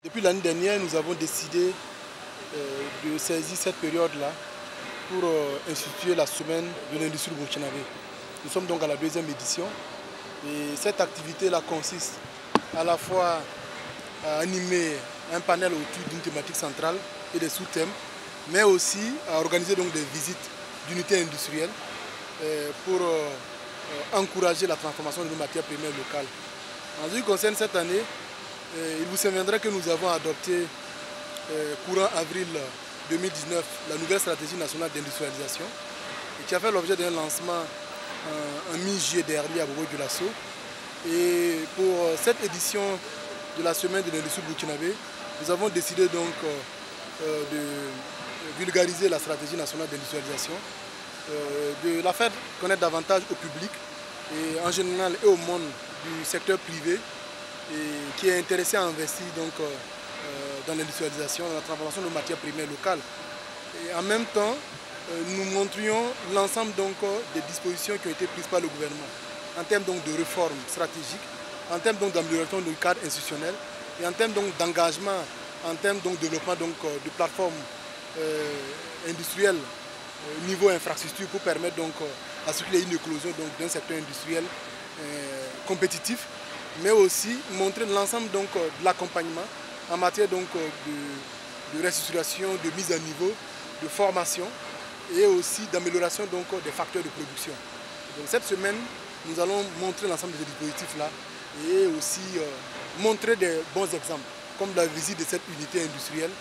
Depuis l'année dernière, nous avons décidé de saisir cette période-là pour instituer la semaine de l'industrie burkinabé. Nous sommes donc à la deuxième édition et cette activité-là consiste à la fois à animer un panel autour d'une thématique centrale et des sous-thèmes, mais aussi à organiser donc des visites d'unités industrielles pour encourager la transformation de nos matières premières locales. En ce qui concerne cette année, il vous souviendra que nous avons adopté courant avril 2019 la nouvelle stratégie nationale d'industrialisation qui a fait l'objet d'un lancement en mi-juillet dernier à Bobo-Dioulasso. Et pour cette édition de la semaine de l'industrie burkinabé, nous avons décidé donc de vulgariser la stratégie nationale d'industrialisation, de la faire connaître davantage au public et en général et au monde du secteur privé et qui est intéressé à investir donc, dans l'industrialisation, dans la transformation de matières premières locales. Et en même temps, nous montrions l'ensemble des dispositions qui ont été prises par le gouvernement en termes donc, de réformes stratégiques, en termes d'amélioration du cadre institutionnel et en termes d'engagement, en termes de développement de plateformes industrielles niveau infrastructure pour permettre à ce qu'il y ait une éclosion d'un secteur industriel compétitif, mais aussi montrer l'ensemble de l'accompagnement en matière de restructuration, de mise à niveau, de formation et aussi d'amélioration des facteurs de production. Donc cette semaine, nous allons montrer l'ensemble de ces dispositifs-là et aussi montrer des bons exemples, comme la visite de cette unité industrielle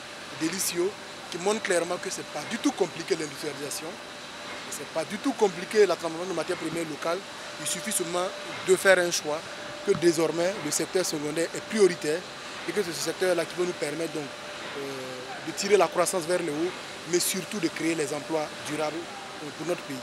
d'Elicio, qui montre clairement que ce n'est pas du tout compliqué l'industrialisation, ce n'est pas du tout compliqué la transformation de matières premières locales, il suffit seulement de faire un choix que désormais le secteur secondaire est prioritaire et que c'est ce secteur-là qui va nous permettre donc, de tirer la croissance vers le haut, mais surtout de créer les emplois durables pour notre pays.